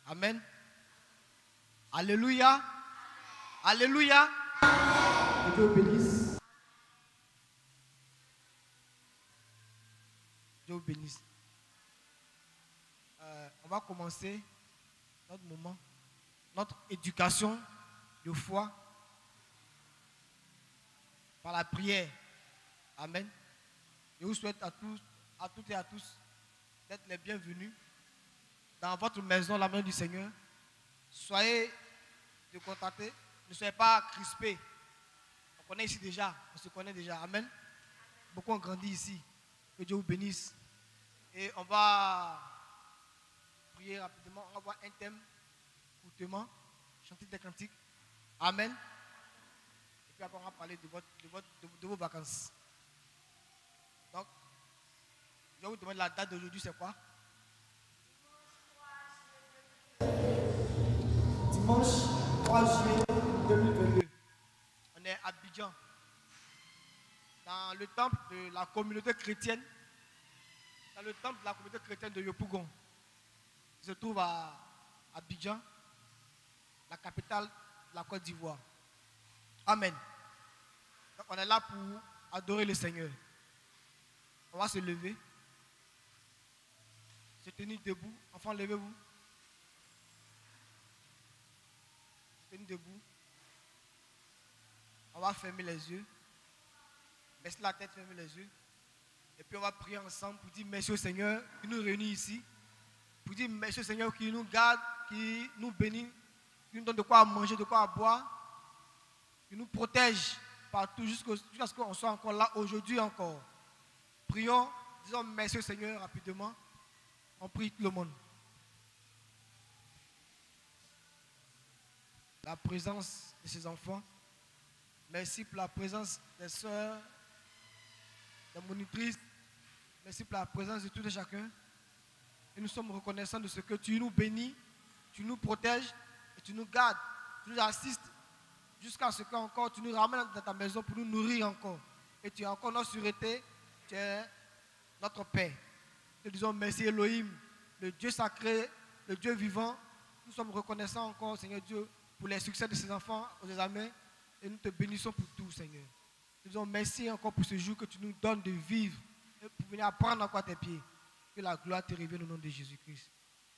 Amen. Alléluia. Alléluia. Que Dieu vous bénisse. Dieu vous bénisse. On va commencer notre moment, notre éducation de foi par la prière. Amen. Je vous souhaite à tous, à toutes et à tous d'être les bienvenus dans votre maison, la main du Seigneur. Soyez décontractés, ne soyez pas crispés. On connaît ici déjà, on se connaît déjà. Amen. Beaucoup ont grandi ici. Que Dieu vous bénisse. Et on va prier rapidement. On va voir un thème courtement, chanter des cantiques. Amen. Et puis après on va parler de vos vacances. Donc, je vais vous demander la date d'aujourd'hui, c'est quoi? Dimanche 3 juillet 2022. On est à Abidjan, dans le temple de la communauté chrétienne, dans le temple de la communauté chrétienne de Yopougon, qui se trouve à Abidjan, la capitale de la Côte d'Ivoire. Amen. Donc on est là pour adorer le Seigneur. On va se lever, se tenir debout. Enfants, levez-vous. Se tenir debout. On va fermer les yeux. Baisser la tête, fermer les yeux. Et puis on va prier ensemble pour dire merci au Seigneur qui nous réunit ici. Pour dire merci au Seigneur qui nous garde, qui nous bénit, qui nous donne de quoi manger, de quoi boire, qui nous protège partout jusqu'à ce qu'on soit encore là aujourd'hui encore. Prions, disons merci au Seigneur rapidement. On prie tout le monde. La présence de ses enfants. Merci pour la présence des sœurs, des monitrices. Merci pour la présence de tout et chacun. Et nous sommes reconnaissants de ce que tu nous bénis, tu nous protèges et tu nous gardes, tu nous assistes jusqu'à ce qu'encore tu nous ramènes dans ta maison pour nous nourrir encore. Et tu es encore notre sûreté, tu es notre Père. Nous te disons merci Elohim, le Dieu sacré, le Dieu vivant. Nous sommes reconnaissants encore, Seigneur Dieu, pour les succès de ces enfants aux examens. Et nous te bénissons pour tout, Seigneur. Nous disons merci encore pour ce jour que tu nous donnes de vivre et pour venir apprendre encore à tes pieds. Que la gloire te revienne au nom de Jésus-Christ.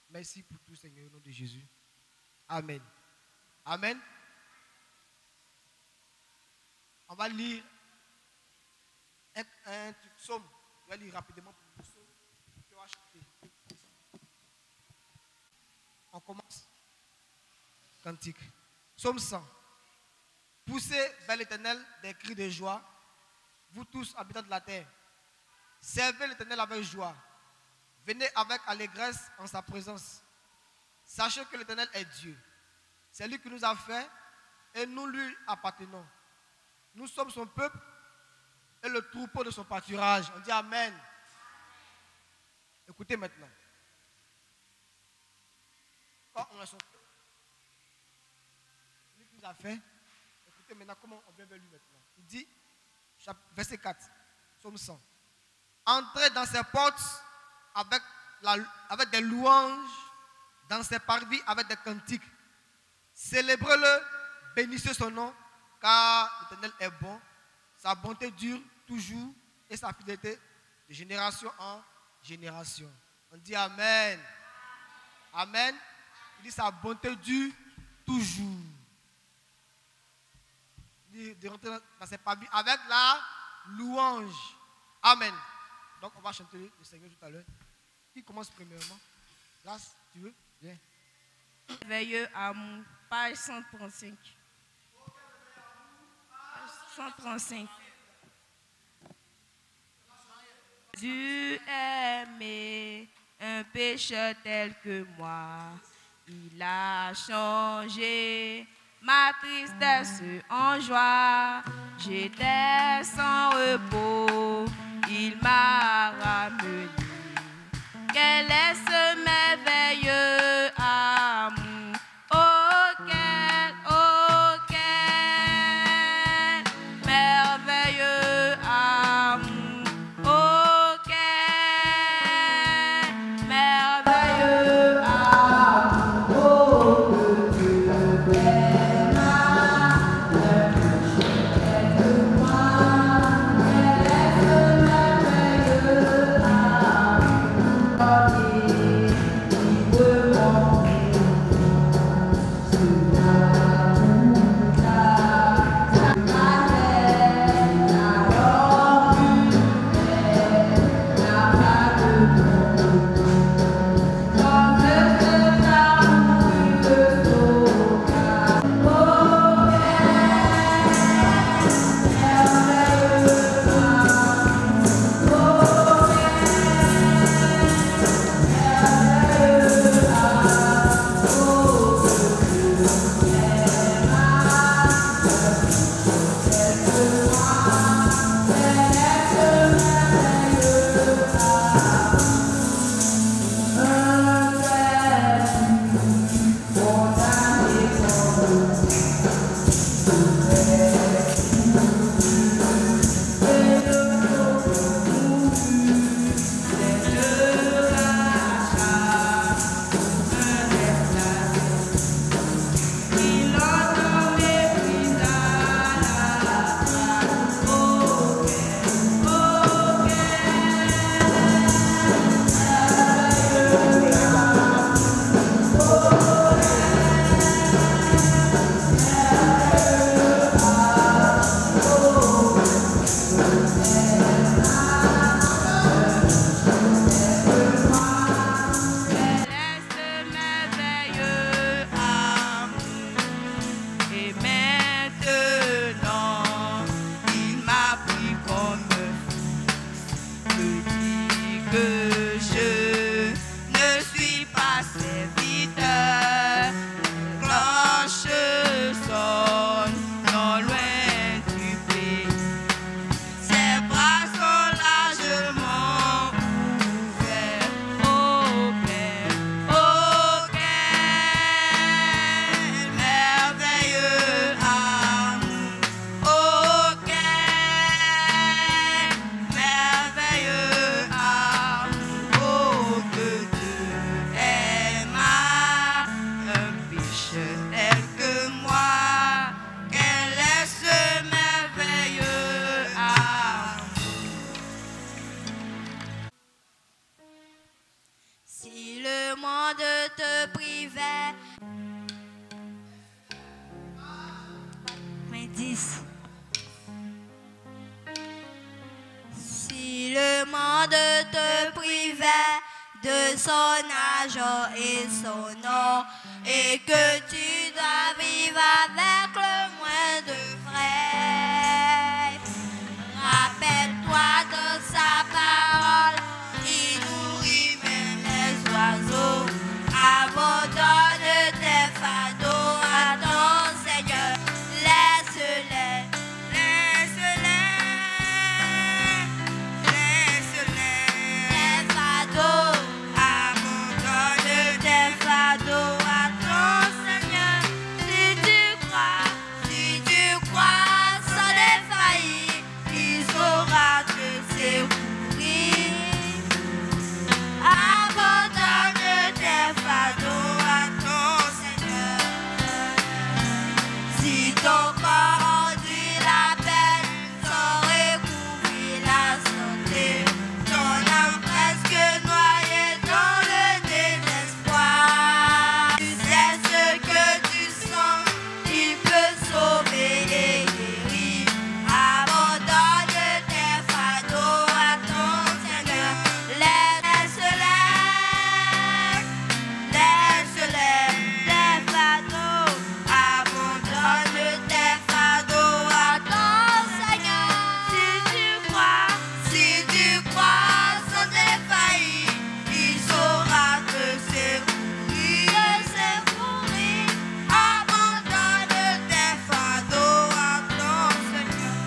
Merci pour tout, Seigneur, au nom de Jésus. Amen. Amen. On va lire un psaume. Je vais lire rapidement pour le psaume. Puis on va chanter. On commence. Cantique. Psaume 100. Poussez vers l'Éternel des cris de joie, vous tous habitants de la terre. Servez l'Éternel avec joie. Venez avec allégresse en sa présence. Sachez que l'Éternel est Dieu. C'est lui qui nous a fait et nous lui appartenons. Nous sommes son peuple et le troupeau de son pâturage. On dit Amen. Écoutez maintenant. Quand on est son peuple, lui qui nous a fait, écoutez maintenant comment on vient vers lui maintenant. Il dit, verset 4, psaume 100. Entrez dans ses portes avec des louanges, dans ses parvis avec des cantiques. Célébrez-le, bénissez son nom, car l'Éternel est bon. Sa bonté dure toujours et sa fidélité de génération en génération. On dit Amen. Amen. Il dit sa bonté dure toujours. Il dit de rentrer dans ses parvis avec la louange. Amen. Donc on va chanter le Seigneur tout à l'heure. Qui commence premièrement? Grâce, tu veux? Viens. Merveilleux amour, page 135. Page 135. Dieu aimait un pécheur tel que moi. Il a changé ma tristesse en joie. J'étais sans repos, il m'a ramené. Quel est ce merveilleux amour? Oh quel merveilleux amour. Oh quel merveilleux amour. que je ne suis pas serviteur. Cloche sonne non loin du pays. Ses bras sont largement ouverts. Oh Père, oh quel merveilleux amour. Oh quel merveilleux amour. Oh que Dieu aima un pécheur tel que moi. Quel est ce merveilleux amour. Si le monde te privait, 10. Si le monde te privait de son argent et son or, et que tu dois vivre avec le moins de frais, rappelle-toi de sa parole, il nourrit même les oiseaux. Abandonne tes fardeaux à ton Seigneur, laisse-les, laisse-les, laisse-les. Tes fardeaux, abandonne tes fardeaux à ton Seigneur. Si tu crois sans défaillir, il saura te secourir. Abandonne tes fardeaux à ton Seigneur. Si ton corps endure la peine, sans recouvrir la santé, ton âme presque noyée dans le désespoir, tu sais ce que tu sens, il peut sauver et guérir. Abandonne tes fardeaux à ton Seigneur. Laisse-les, tes fardeaux, abandonne tes fardeaux à ton Seigneur. Si tu crois sans défaillir, il saura te secourir. Abandonne tes fardeaux à ton Seigneur.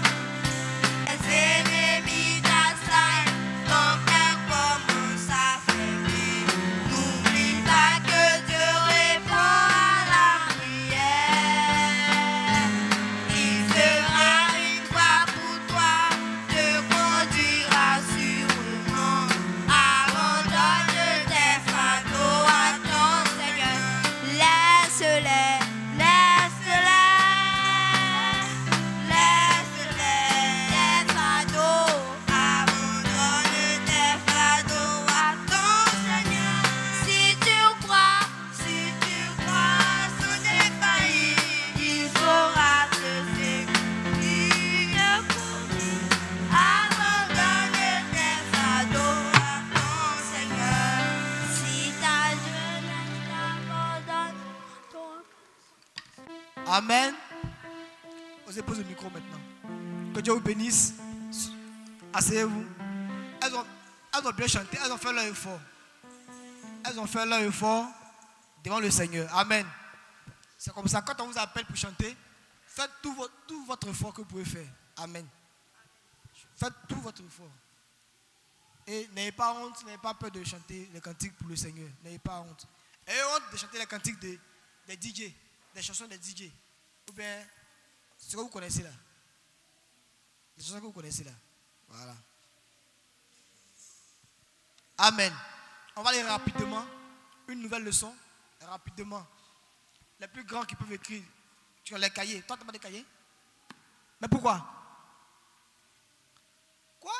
Les ennemis t'assaillent, ton cœur commence à faiblir. N'oublie pas que Dieu répond à la prière. Il fera une voie pour toi, te conduira sûrement. Abandonne tes fardeaux à ton Seigneur. Laisse-les, laisse-les, laisse-les. Tes fardeaux, abandonne tes fardeaux à ton Seigneur. Si tu crois sans défaillir, il saura te secourir. Abandonne tes fardeaux à ton Seigneur. Si ta jeunesse t'abandonne, ton Amen. Osez poser le micro maintenant. Que Dieu vous bénisse. Asseyez-vous. Elles ont bien chanté. Elles ont fait leur effort. Elles ont fait leur effort devant le Seigneur. Amen. C'est comme ça. Quand on vous appelle pour chanter, faites tout votre effort que vous pouvez faire. Amen. Faites tout votre effort. Et n'ayez pas honte, n'ayez pas peur de chanter les cantiques pour le Seigneur. N'ayez pas honte. Ayez honte de chanter les cantiques des DJ, des chansons des DJ. Ou bien, ce que vous connaissez là. Les chansons que vous connaissez là. Voilà. Amen. On va aller rapidement. Une nouvelle leçon. Rapidement. Les plus grands qui peuvent écrire sur les cahiers. Toi, tu n'as pas de cahiers? Mais pourquoi? Quoi?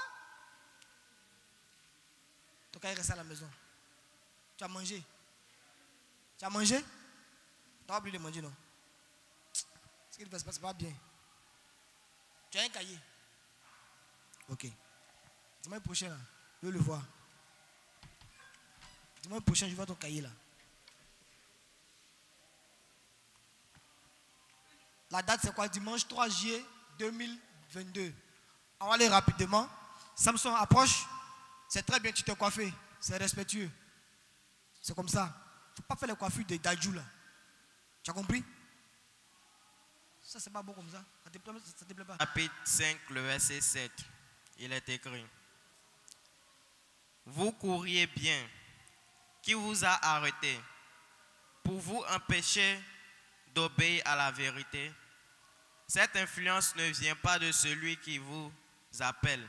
Ton cahier reste à la maison. Tu as mangé? Tu as mangé? Tu n'as pas oublié de manger, non? Ce qui ne se passe pas bien. Tu as un cahier? Ok. Dimanche prochain, là, je veux le voir. Dimanche prochain, je vois ton cahier là. La date, c'est quoi? Dimanche 3 juillet 2022. On va aller rapidement. Samson, approche. C'est très bien, tu t'es coiffé. C'est respectueux. C'est comme ça. Il ne faut pas faire les coiffures de Dajou là. Tu as compris? Ça, c'est pas bon comme ça. Ça te plaît pas? Chapitre 5, le verset 7. Il est écrit: Vous courriez bien. Qui vous a arrêté pour vous empêcher d'obéir à la vérité? Cette influence ne vient pas de celui qui vous appelle.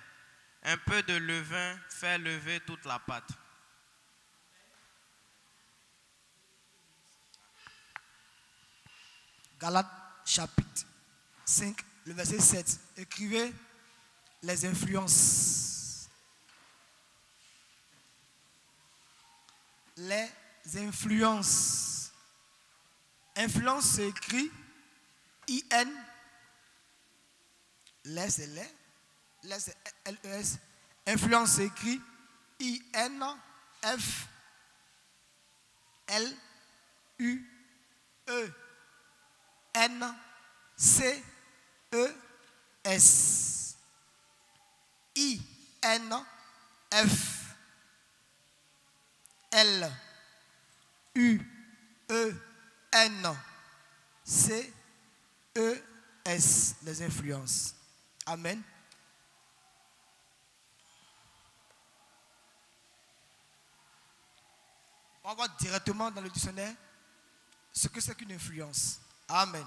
Un peu de levain fait lever toute la pâte. Galates chapitre 5, le verset 7. Écrivez les influences. Les influences. Influence, c'est écrit I-N. Les, c'est les. Les, c'est L-E-S. Influence, c'est écrit I-N-F-L-U-E-N-C-E-S. I-N-F-L-U-E-N-C-E-S. Les influences. Amen. On va voir directement dans le dictionnaire ce que c'est qu'une influence. Amen.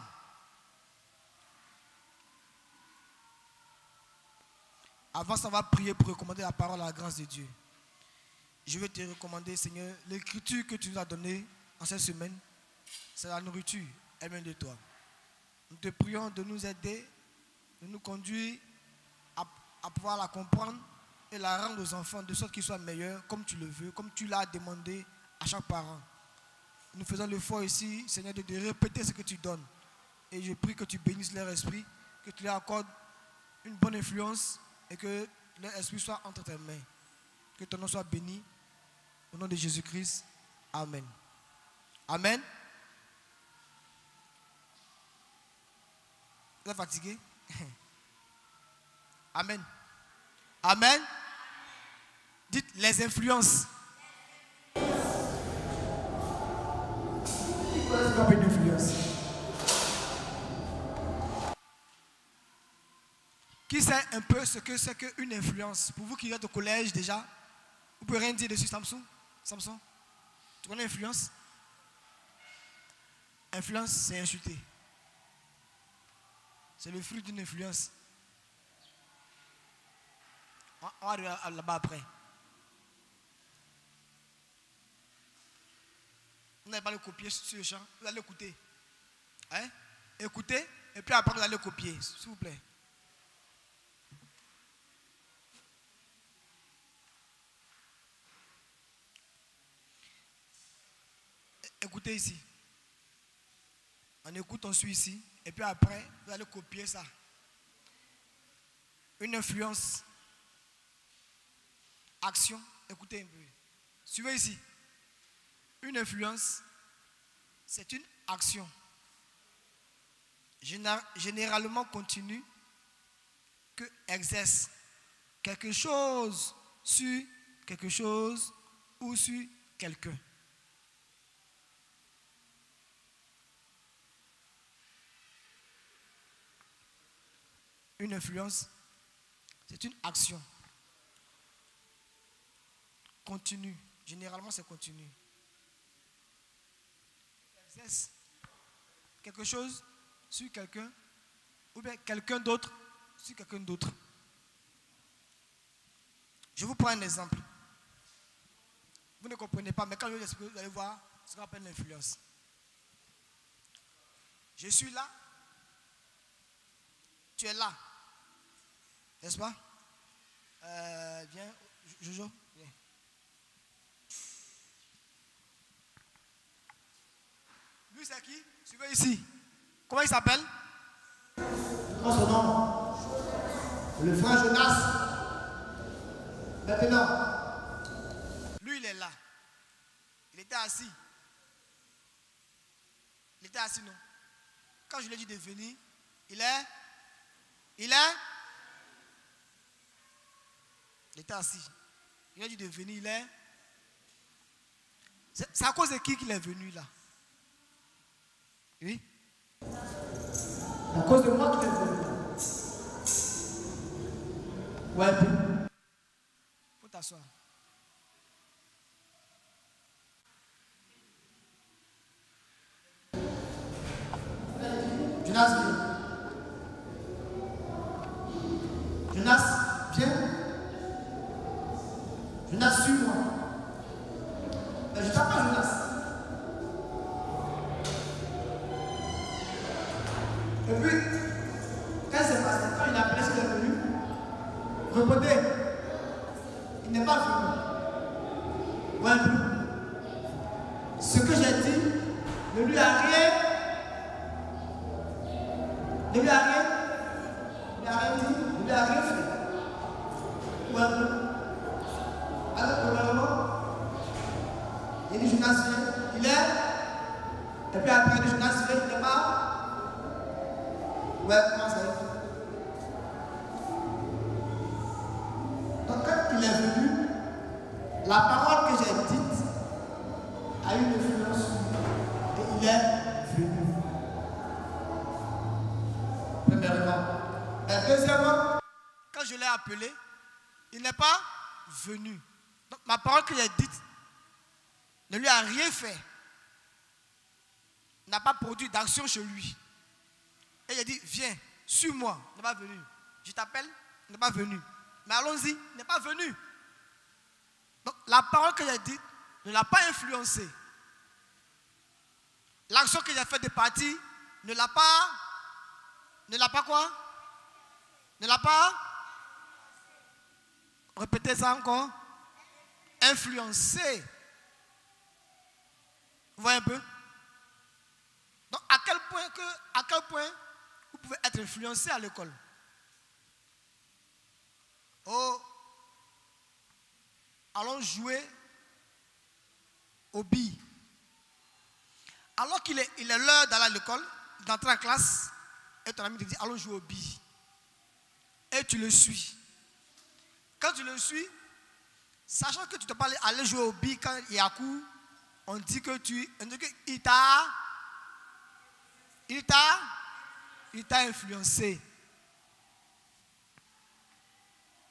Avant ça, on va prier pour recommander la parole à la grâce de Dieu. Je veux te recommander, Seigneur, l'écriture que tu nous as donnée en cette semaine, c'est la nourriture, elle vient de toi. Nous te prions de nous aider, de nous conduire à pouvoir la comprendre et la rendre aux enfants de sorte qu'ils soient meilleurs comme tu le veux, comme tu l'as demandé à chaque parent. Nous faisons l'effort ici, Seigneur, de répéter ce que tu donnes. Et je prie que tu bénisses leur esprit, que tu leur accordes une bonne influence et que leur esprit soit entre tes mains. Que ton nom soit béni. Au nom de Jésus-Christ. Amen. Amen. Vous êtes fatigué? Amen. Amen. Dites les influences. Une influence. Qui sait un peu ce que c'est qu'une influence? Pour vous qui êtes au collège déjà, vous pouvez rien dire dessus, Samson? Samson, tu connais influence? Influence, c'est insulter. C'est le fruit d'une influence. On va arriver là-bas après. Vous n'allez pas le copier sur le champ, vous allez l'écouter. Hein? Écoutez, et puis après vous allez le copier, s'il vous plaît. Écoutez ici. On écoute, on suit ici, et puis après, vous allez copier ça. Une influence. Action, écoutez un peu. Suivez ici. Une influence, c'est une action généralement continue que exerce quelque chose sur quelque chose ou sur quelqu'un. Une influence, c'est une action continue. Généralement, c'est continu. Exerce quelque chose sur quelqu'un ou bien quelqu'un d'autre sur quelqu'un d'autre. Je vous prends un exemple. Vous ne comprenez pas, mais quand je vais vous expliquer, vous allez voir ce qu'on appelle l'influence. Je suis là, tu es là, n'est-ce pas? Viens, Jojo, viens. Lui, c'est qui? Suivez ici. Comment il s'appelle? Comment son nom? Le frère Jonas. Maintenant, lui, il est là. Il était assis. Il était assis, non? Quand je lui ai dit de venir, il était assis. Il a dit de venir, il est. C'est à cause de qui qu'il est venu là? Oui? C'est à cause de moi qu'il est venu. Ouais. Faut t'asseoir. Jonas, viens. Jonas, viens. Jonas, suis-moi. Mais je t'appelle Jonas. Et puis, qu'est-ce qui s'est passé? Quand il a appelé ce qu'il est venu, répondez, il n'est pas venu. Ouais, ce que j'ai dit ne lui a rien. Ne lui a rien. Ne lui a rien dit. Ne lui a rien fait. Ouais, alors, probablement, il dit Jonas vient, il est. Et puis après, il dit Jonas vient, il n'est pas. Ouais, comment ça va? Donc quand il est venu, la parole que j'ai dite a eu une influence sur lui. Et il est venu. Premièrement. Et deuxièmement, quand je l'ai appelé, il n'est pas venu. Donc ma parole que j'ai dite ne lui a rien fait. N'a pas produit d'action chez lui. Et il a dit, viens, suis-moi. Il n'est pas venu. Je t'appelle, il n'est pas venu. Mais allons-y, il n'est pas venu. Donc la parole que j'ai dite ne l'a pas influencé. L'action que j'ai faite de partir ne l'a pas quoi? Ne l'a pas? Répétez ça encore. Influencé. Vous voyez un peu? Donc à quel point vous pouvez être influencé à l'école? Oh, allons jouer aux billes. Alors qu'il est l'heure d'aller à l'école, d'entrer en classe, et ton ami te dit allons jouer aux billes. Et tu le suis. Quand tu le suis, sachant que tu te parles aller jouer aux billes quand il y a cours, on dit que il t'a influencé.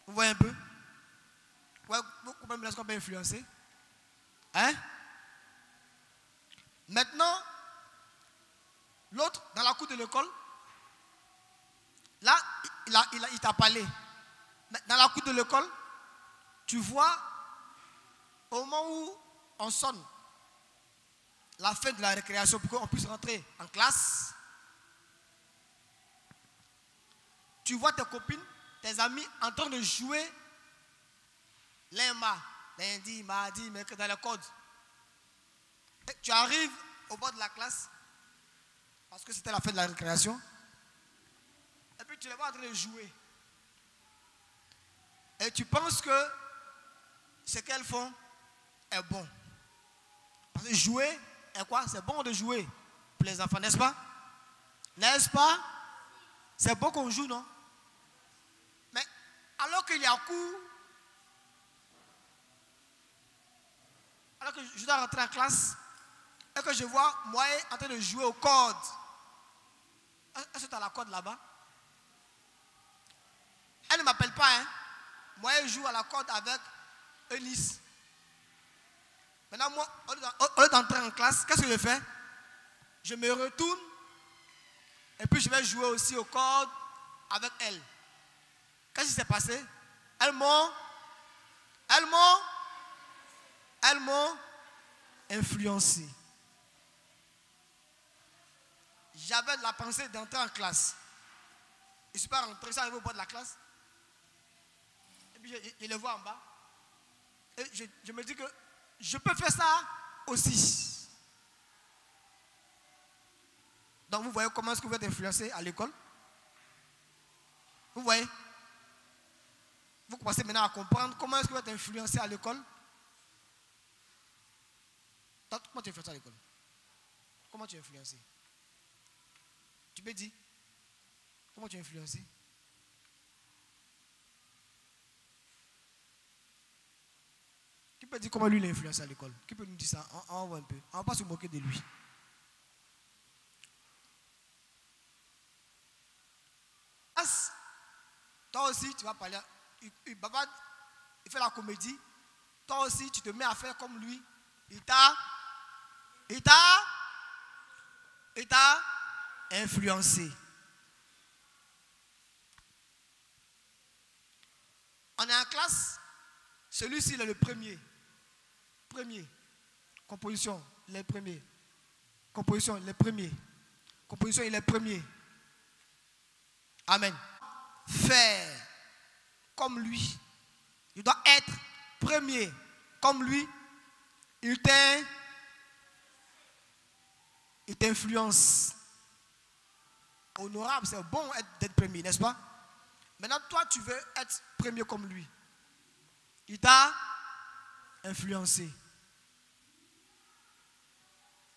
Vous voyez un peu? Ouais, vous comprenez ce qu'on peut influencer? Hein? Maintenant, l'autre, dans la cour de l'école, là, il t'a parlé. Dans la cour de l'école, tu vois, au moment où on sonne la fin de la récréation pour qu'on puisse rentrer en classe, tu vois tes copines, tes amis en train de jouer lundi, mardi, mercredi, dans le code. Et tu arrives au bord de la classe, parce que c'était la fin de la récréation, et puis tu les vois en train de jouer. Et tu penses que ce qu'elles font est bon. Parce que jouer est quoi? C'est bon de jouer pour les enfants, n'est-ce pas? N'est-ce pas? C'est bon qu'on joue, non? Mais alors qu'il y a cours, alors que je dois rentrer en classe, et que je vois moi en train de jouer au code. Est-ce que tu as la corde là-bas? Elle ne m'appelle pas, hein? Moi, je joue à la corde avec Eunice. Maintenant, moi, au lieu d'entrer en classe, qu'est-ce que je fais? Je me retourne et puis je vais jouer aussi au code avec elle. Qu'est-ce qui s'est passé? Elles m'ont influencé. J'avais la pensée d'entrer en classe. Je ne suis pas rentré, ça arrivé au bord de la classe. Et puis je le vois en bas. Et je me dis que je peux faire ça aussi. Donc vous voyez comment est-ce que vous êtes influencé à l'école? Vous voyez? Vous commencez maintenant à comprendre comment est-ce que vous êtes influencé à l'école. Comment tu es influencé à l'école? Comment tu es influencé? Tu peux dire? Comment tu es influencé? peut dire comment lui l'a influencé à l'école? Qui peut nous dire ça? On voit un peu. On ne va pas se moquer de lui. Toi aussi, tu vas parler. Il bavade, il fait la comédie. Toi aussi, tu te mets à faire comme lui. Il t'a influencé. On est en classe. Celui-ci, il est le premier. Composition, il est le premier. Composition, il est le premier. Composition, il est le premier. Amen. Faire comme lui. Il doit être premier comme lui. Il t'influence. Honorable, c'est bon d'être premier, n'est-ce pas? Maintenant, toi, tu veux être premier comme lui. Il t'a influencé.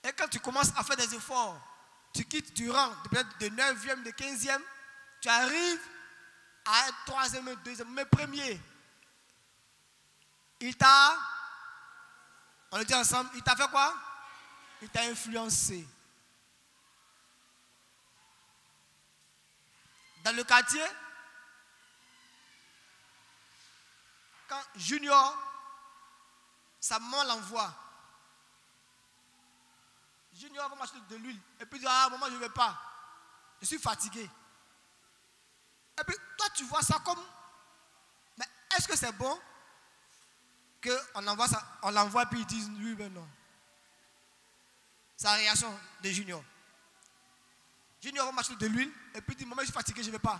Et quand tu commences à faire des efforts, tu quittes du rang peut-être de 9e, de 15e, tu arrives à être 3e, 2e, mais premier. Il t'a, on le dit ensemble, il t'a fait quoi? Il t'a influencé. Dans le quartier, quand Junior, sa maman l'envoie. Junior va m'acheter de l'huile. Et puis il dit, ah maman, je ne vais pas. Je suis fatigué. Et puis toi tu vois ça comme, mais est-ce que c'est bon qu'on envoie ça, on l'envoie et puis ils disent oui, ben non. C'est la réaction de Junior. Junior va m'acheter de l'huile et puis il dit, maman, je suis fatigué, je ne vais pas.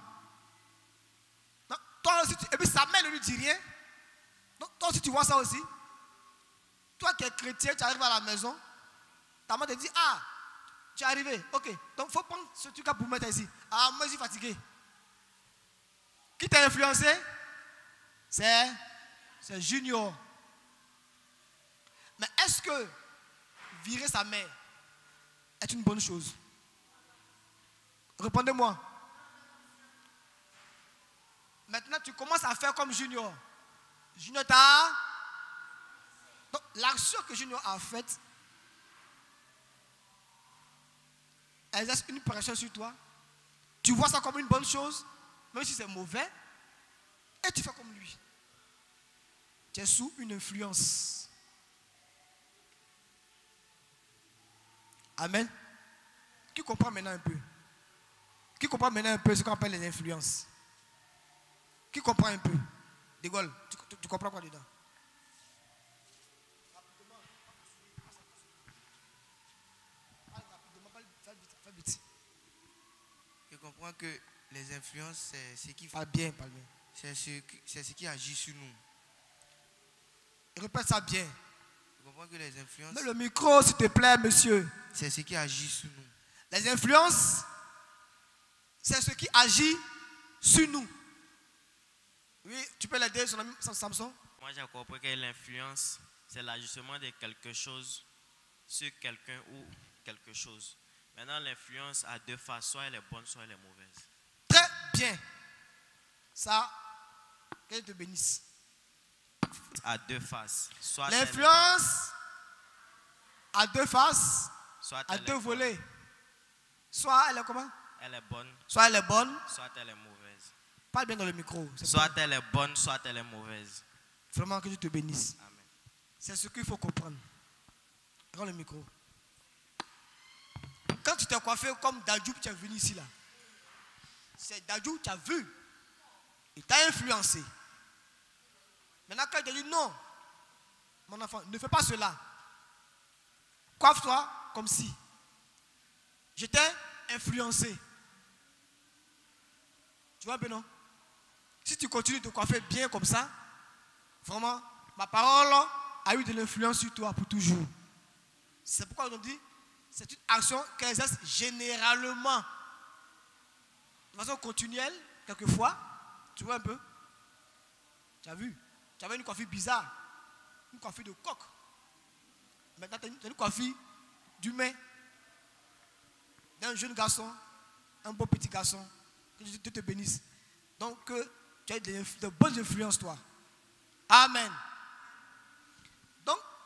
Non, toi aussi, et puis sa mère ne lui dit rien. Donc, toi aussi tu vois ça aussi. Toi qui es chrétien, tu arrives à la maison, ta mère te dit, ah, tu es arrivé, ok. Donc il faut prendre ce truc-là pour mettre ici. Ah, moi je suis fatigué. Qui t'a influencé? C'est Junior. Mais est-ce que virer sa mère est une bonne chose? Répondez-moi. Maintenant, tu commences à faire comme Junior. Junior t'a... Donc, l'action que Junior a faite exerce une pression sur toi. Tu vois ça comme une bonne chose, même si c'est mauvais, et tu fais comme lui. Tu es sous une influence. Amen. Qui comprend maintenant un peu? Qui comprend maintenant un peu ce qu'on appelle les influences? Qui comprend un peu? De Gaulle, tu comprends quoi dedans? Je comprends que les influences, c'est ce qui... Parle bien, parle bien. C'est ce qui agit sur nous. Répète ça bien. Je comprends que les influences... Mets le micro, s'il te plaît, monsieur. C'est ce qui agit sur nous. Les influences, c'est ce qui agit sur nous. Oui, tu peux l'aider, son ami Samson? Moi, j'ai compris que l'influence, c'est l'ajustement de quelque chose sur quelqu'un ou quelque chose. Maintenant, l'influence a deux faces, soit elle est bonne, soit elle est mauvaise. Très bien. Ça, qu'elle te bénisse. À deux faces. Soit l'influence a deux faces, soit à deux volets. Soit elle est comment? Elle est bonne. Soit elle est bonne. Soit elle est mauvaise. Parle bien dans le micro. Soit elle est bonne, soit elle est mauvaise. Vraiment que Dieu te bénisse. Amen. C'est ce qu'il faut comprendre. Prends le micro. Quand tu t'es coiffé comme Dadjou, tu es venu ici là. C'est Dadjou, tu as vu. Il t'a influencé. Maintenant, quand il te dit non, mon enfant, ne fais pas cela. Coiffe-toi comme si. Je t'ai influencé. Tu vois bien, non? Si tu continues de te coiffer bien comme ça, vraiment, ma parole a eu de l'influence sur toi pour toujours. C'est pourquoi on dit, c'est une action qu'elle exerce généralement. De façon continuelle, quelquefois. Tu vois un peu? Tu as vu? Tu avais une coiffure bizarre. Une coiffure de coq. Maintenant, tu as une coiffure d'humain. D'un jeune garçon. Un beau petit garçon. Que Dieu te bénisse. Donc, tu as de bonnes influences, toi. Amen.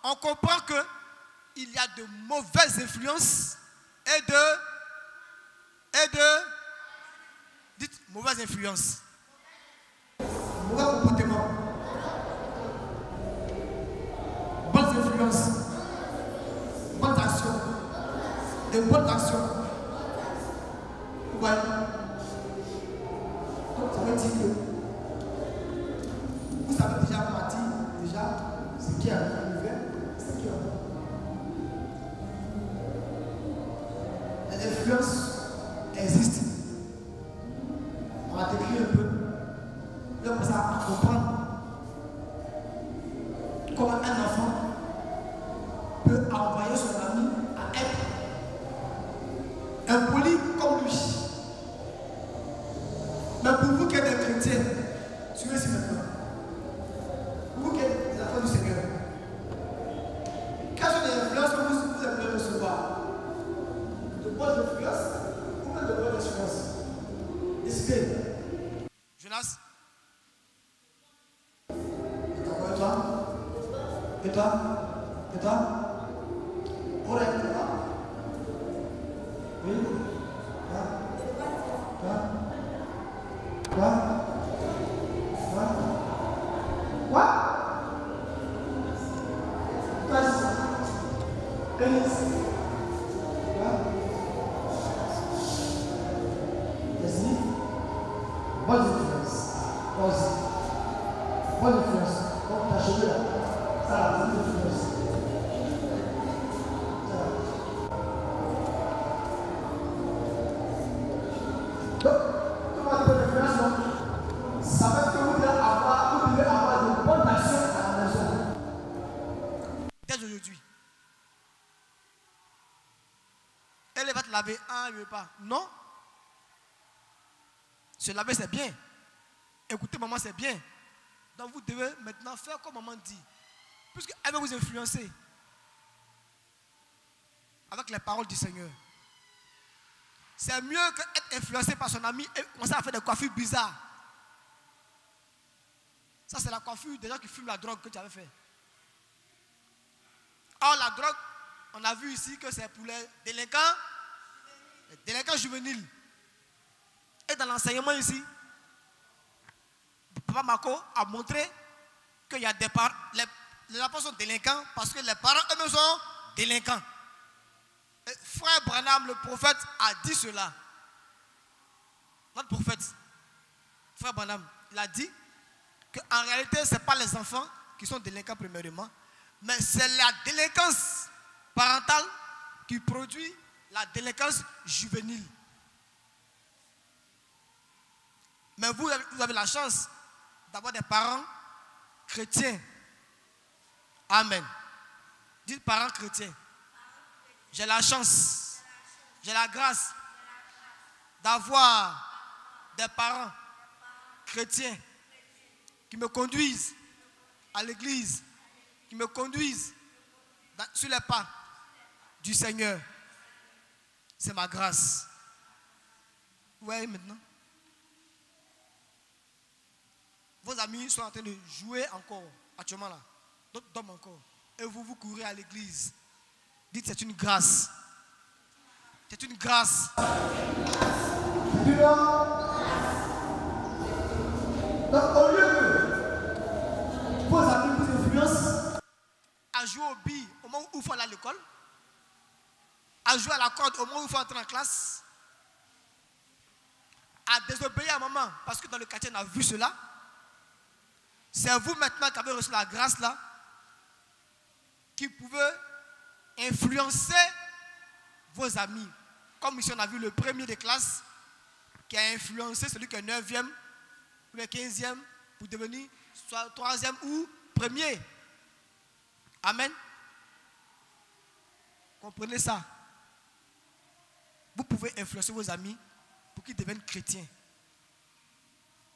on comprend qu'il y a de mauvaises influences et de dites mauvaises influences. Mauvais comportement. Bonnes influences. Bonnes actions. De bonnes actions. Vous voyez? Donc ça veut dire que vous savez déjà parti, ce qui est arrivé, ce qui est arrivé. Les influences existent. On va décrire un peu. Et on commence à comprendre comment un enfant peut envoyer son ami à être impoli comme lui. Mais pour vous qui êtes des chrétiens, suivez-ci maintenant. Pour vous qui êtes des enfants du Seigneur, quelles sont les influences que vous aimeriez recevoir? De bonnes influences ou même de bonnes influences? Décidez. Jonas? Et toi? Et toi? Et toi? Aurel, et toi? Oui? Quoi? Vas-y. Bonne influence. Vas-y. Bonne influence. Donc, ta cheveux là. Ça là, bonne influence. Ça va. Donc, comment on bonne influence, donc, ça veut dire que vous devez avoir de bonnes actions à la maison. Dès aujourd'hui. Elle va te laver, elle ne veut pas. Non. Se laver, c'est bien. Écouter maman, c'est bien. Donc vous devez maintenant faire comme maman dit. Puisqu'elle va vous influencer. Avec les paroles du Seigneur. C'est mieux qu'être influencé par son ami et commencer à faire des coiffures bizarres. Ça, c'est la coiffure des gens qui fument la drogue que tu avais fait. Or, la drogue, on a vu ici que c'est pour les délinquants juvéniles. Et dans l'enseignement ici, Papa Marco a montré qu'il y a des parents, les enfants sont délinquants parce que les parents eux-mêmes sont délinquants. Et frère Branham, le prophète, a dit cela. Notre prophète, frère Branham, il a dit qu'en réalité, ce n'est pas les enfants qui sont délinquants premièrement, mais c'est la délinquance parentale qui produit la délinquance juvénile. Mais vous avez la chance d'avoir des parents chrétiens. Amen. Dites parents chrétiens. J'ai la chance, j'ai la grâce d'avoir des parents chrétiens qui me conduisent à l'église, qui me conduisent sur les pas du Seigneur. C'est ma grâce. Vous voyez maintenant? Vos amis sont en train de jouer encore, actuellement là. D'autres dorment encore. Et vous courez à l'église. Dites, c'est une grâce. C'est une grâce. Donc, au lieu que vos amis vous influencent à jouer au billes au moment où il faut aller à l'école, à jouer à la corde au moment où il faut entrer en classe, à désobéir à maman, parce que dans le quartier on a vu cela, c'est vous maintenant qui avez reçu la grâce là, qui pouvez influencer vos amis. Comme ici on a vu le premier de classe qui a influencé celui qui est 9e ou le 15e pour devenir soit 3e ou 1er. Amen. Comprenez ça. Vous pouvez influencer vos amis pour qu'ils deviennent chrétiens.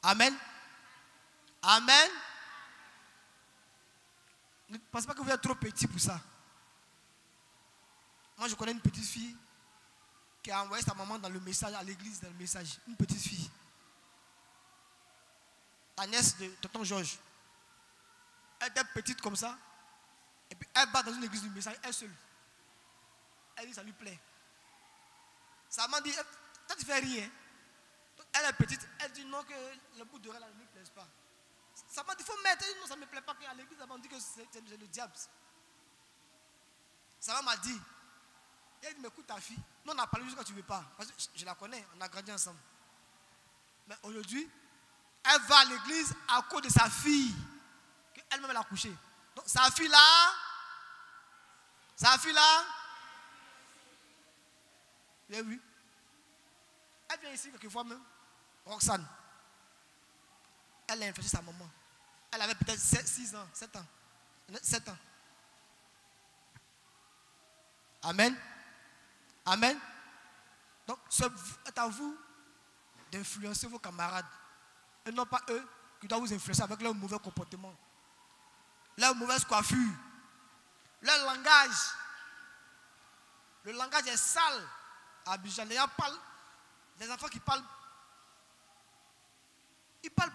Amen. Amen. Ne pensez pas que vous êtes trop petit pour ça. Moi, je connais une petite fille qui a envoyé sa maman dans le message, à l'église, dans le message. Une petite fille. La nièce de tonton Georges. Elle était petite comme ça. Et puis Elle va dans une église du message, elle seule. Elle dit ça lui plaît. Sa maman dit, toi tu fais rien. Elle est petite, elle dit non que le bout de là ne lui plaise pas. Sa maman dit, il faut mettre, elle dit non ça ne me plaît pas qu'à l'église, on dit que c'est le diable. Sa maman m'a dit, elle dit, mais écoute ta fille, nous on a parlé jusqu'à tu ne veux pas. Parce que je la connais, on a grandi ensemble. Mais aujourd'hui, elle va à l'église à cause de sa fille, qu'elle-même elle a couché. Donc sa fille là, vous avez vu? Elle vient ici quelquefois même, Roxane. Elle a influencé sa maman. Elle avait peut-être 6 ans, 7 ans. 7 ans. Amen. Amen. Donc, c'est à vous d'influencer vos camarades. Et non pas eux qui doivent vous influencer avec leur mauvais comportement, leur mauvaise coiffure, leur langage. Le langage est sale. À Abidjan, les enfants qui parlent, ils parlent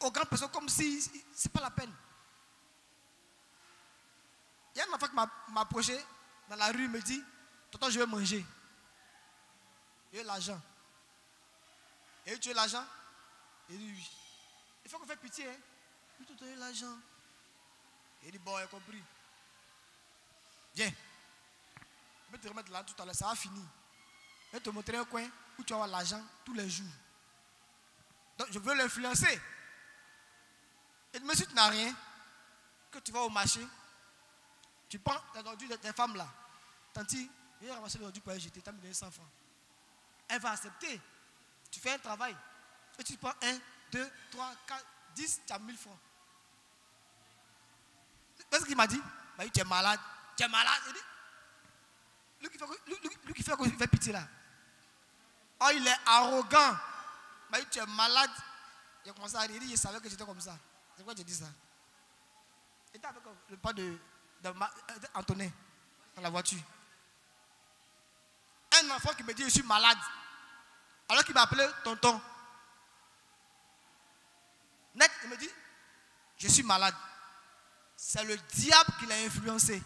aux grandes personnes comme si ce n'est pas la peine. Il y a un enfant qui m'a approché dans la rue, il me dit, tonton, je vais manger. Il y a l'argent. Et tu as l'argent? Il dit oui. Il faut qu'on fasse pitié. Hein? Il te donne l'argent. Il dit bon, j'ai compris. Viens. Je vais te remettre là tout à l'heure, ça va finir. Je vais te montrer un coin où tu vas avoir l'argent tous les jours. Donc je veux l'influencer. Et mais si tu n'as rien, que tu vas au marché, tu prends les ordures des femmes là. Tanti, viens ramasser les ordures pour les jeter, tu as mis 100 francs. Elle va accepter. Tu fais un travail. Et tu prends 1, 2, 3, 4, 10, tu as 1000 francs. Qu'est-ce qu'il m'a dit? Il m'a dit, tu es malade. Tu es malade. Il dit, lui qui fait pitié là. Oh, il est arrogant. Il m'a dit, tu es malade. Il a commencé à rire. Il dit, je savais que j'étais comme ça. C'est pourquoi j'ai dit ça. Il était avec le pas d'Antonin dans la voiture. Un enfant qui me dit, je suis malade. Alors qu'il m'a appelé tonton. Net, il me dit, je suis malade. C'est le diable qui l'a influencé.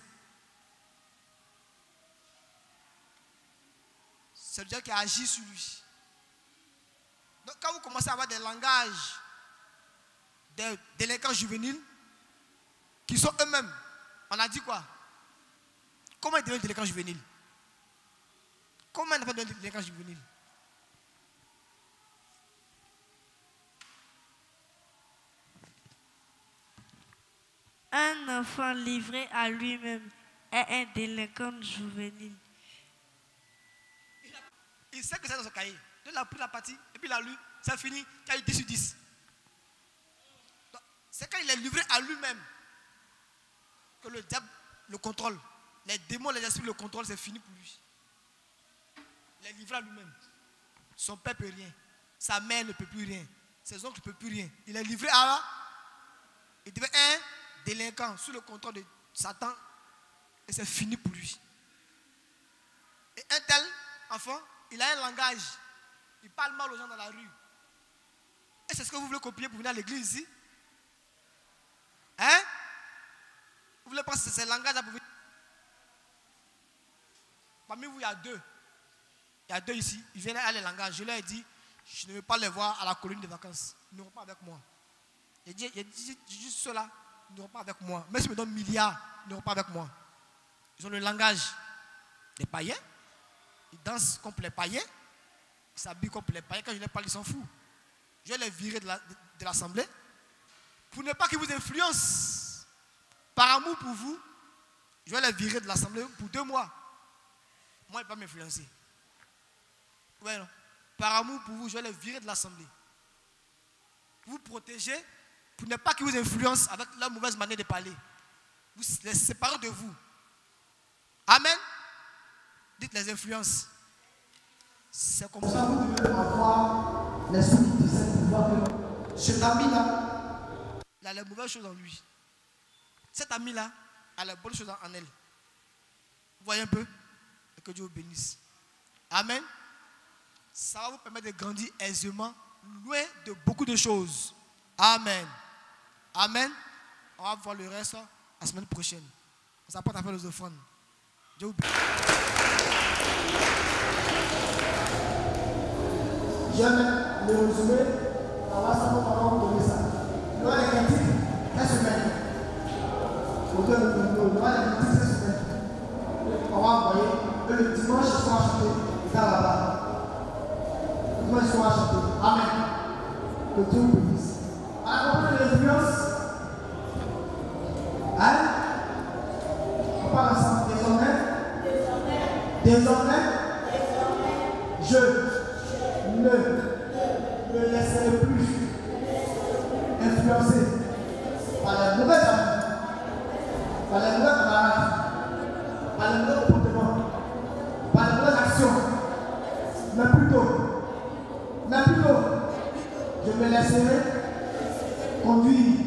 C'est le diable qui a agi sur lui. Donc quand vous commencez à avoir des langages des délinquants juvéniles qui sont eux-mêmes, on a dit quoi? Comment ils deviennent délinquants juvéniles? Comment ils deviennent délinquants juvéniles? Un enfant livré à lui-même est un délinquant juvénile. Il sait que c'est dans son cahier. Il a pris la partie et puis il a lu. C'est fini. Il a eu 10 sur 10. C'est quand il est livré à lui-même que le diable le contrôle. Les démons, les esprits le contrôlent, c'est fini pour lui. Il est livré à lui-même. Son père ne peut rien. Sa mère ne peut plus rien. Ses oncles ne peuvent plus rien. Il est livré à... Il devient un délinquant sous le contrôle de Satan. Et c'est fini pour lui. Et un tel enfant, il a un langage. Il parle mal aux gens dans la rue. Et c'est ce que vous voulez copier pour venir à l'église ici? Hein? Vous voulez penser que c'est ce langage-là pour venir? Parmi vous, il y a deux. Il y a deux ici. Ils viennent à les langages. Je leur ai dit, je ne veux pas les voir à la colonie de vacances. Ils n'auront pas avec moi. J'ai dit juste ceux-là, ils n'auront pas avec moi. Même s'ils me donnent milliards, ils n'auront pas avec moi. Ils ont le langage des païens. Ils dansent comme les païens. Ils s'habillent comme les païens. Quand je leur parle, ils s'en foutent. Je vais les virer de l'assemblée. Pour ne pas qu'ils vous influencent. Par amour pour vous, je vais les virer de l'assemblée pour 2 mois. Moi, ils ne peuvent pas m'influencer. Ouais, non. Par amour pour vous, je vais les virer de l'assemblée. Pour vous protéger, pour ne pas qu'ils vous influencent avec leur mauvaise manière de parler. Vous les séparez de vous. Amen. Dites les influences. C'est comme ça que vous devez avoir l'esprit de cette pouvoir que cet ami-là, il a les mauvaises choses en lui. Cet ami-là a les bonnes choses en elle. Vous voyez un peu? Et que Dieu vous bénisse. Amen. Ça va vous permettre de grandir aisément, loin de beaucoup de choses. Amen. Amen. On va voir le reste la semaine prochaine. On s'apprête à faire les offrandes. Dieu vous bénisse. J'aime le résumé. On va savoir comment on donner ça. Loi des critiques, cette semaine. Auteur de vidéo, loi des critiques cette semaine. On va envoyer. Et le dimanche, ils sont achetés. Ils sont là-bas. Le dimanche, ils sont achetés. Amen. Que Dieu vous bénisse. Alors, on peut l'influence. Hein? On parle ensemble. Désormais, je ne me laisserai plus influencer par les mauvais amis, par les mauvais camarades, par les mauvais comportements, par les mauvaises actions, mais plutôt, je me laisserai conduire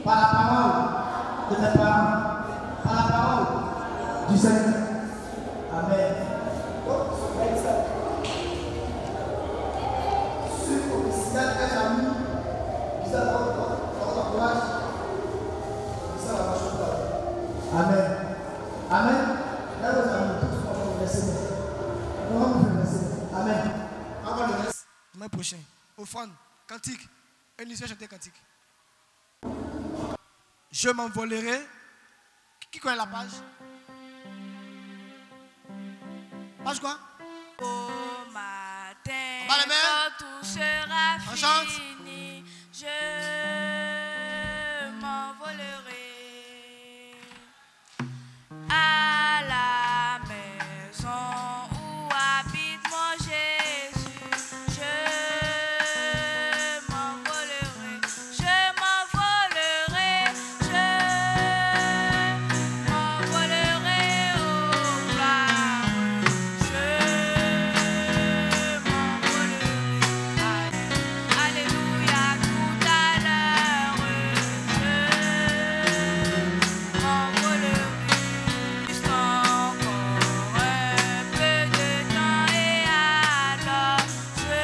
par la parole de mes parents, par la parole du Seigneur. Amen. Si un ami qui a votre courage, ça va marcher. Amen. Amen. Là, vos amis, tous vont vous laisser. On va vous laisser. Amen. On va le reste. Demain prochain. Offrande, cantique. Initiation chanter cantique. Je m'envolerai. Qui connaît la page? Page quoi? Au matin, On bat les mains. quand tout sera On chante. fini, je m'envolerai à la maison où habite mon Jésus. Je m'envolerai, je m'envolerai, je m'envolerai au gloire. Je m'envolerai, alléluia, tout à l'heure. Je m'envolerai, juste encore un peu de temps et alors je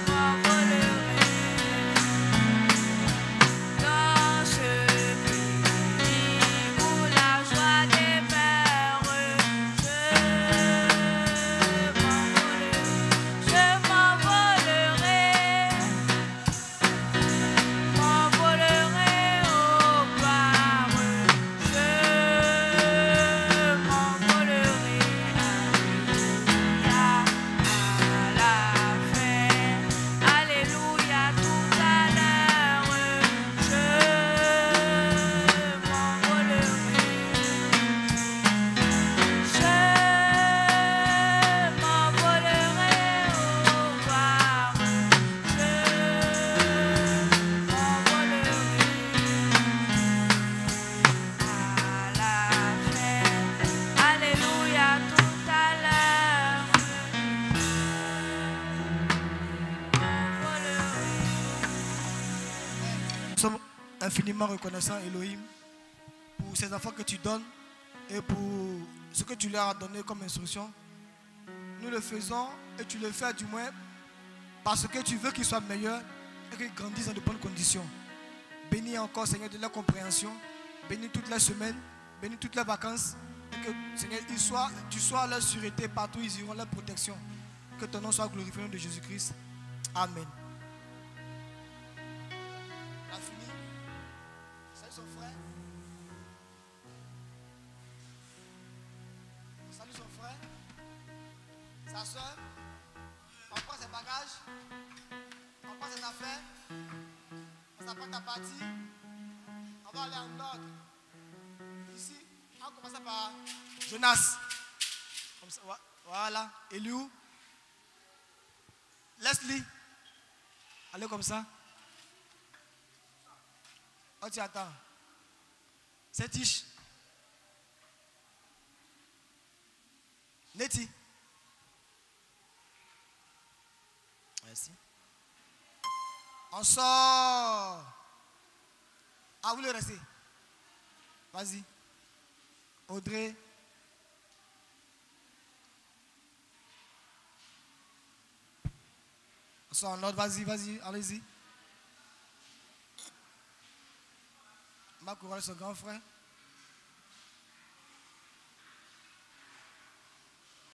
m'envolerai dans ce pays où la joie demeure. Je m'envolerai au gloire. Je m'envolerai à la fin. Alléluia, tout à l'heure. Je m'envolerai. Je m'envolerai au gloire. Je m'envolerai à la fin. Alléluia, tout à l'heure. Nous sommes infiniment reconnaissants, Elohim, pour ces enfants que tu donnes et pour ce que tu leur as donné comme instruction. Nous le faisons et tu le fais du moins parce que tu veux qu'ils soient meilleurs et qu'ils grandissent dans de bonnes conditions. Bénis encore, Seigneur, de leur compréhension. Bénis toutes les semaines, bénis toutes les vacances. Et que, Seigneur, tu sois leur sûreté partout où ils iront, leur protection. Que ton nom soit glorifié au nom de Jésus-Christ. Amen. On a fini. Salut son frère. Salut son frère. Sa soeur. On prend ses bagages. On prend ses affaires. On s'apprête à partir. On va aller en ordre. Ici, on commence par Jonas. Comme ça, voilà. Eliou. Leslie. Allez comme ça. Oh, tu attends. C'est Tiche. Neti. Merci. On sort. Ah, vous le restez. Vas-y. Audrey. On sort en ordre. Vas-y, allez-y. Marc Aurel, son grand frère.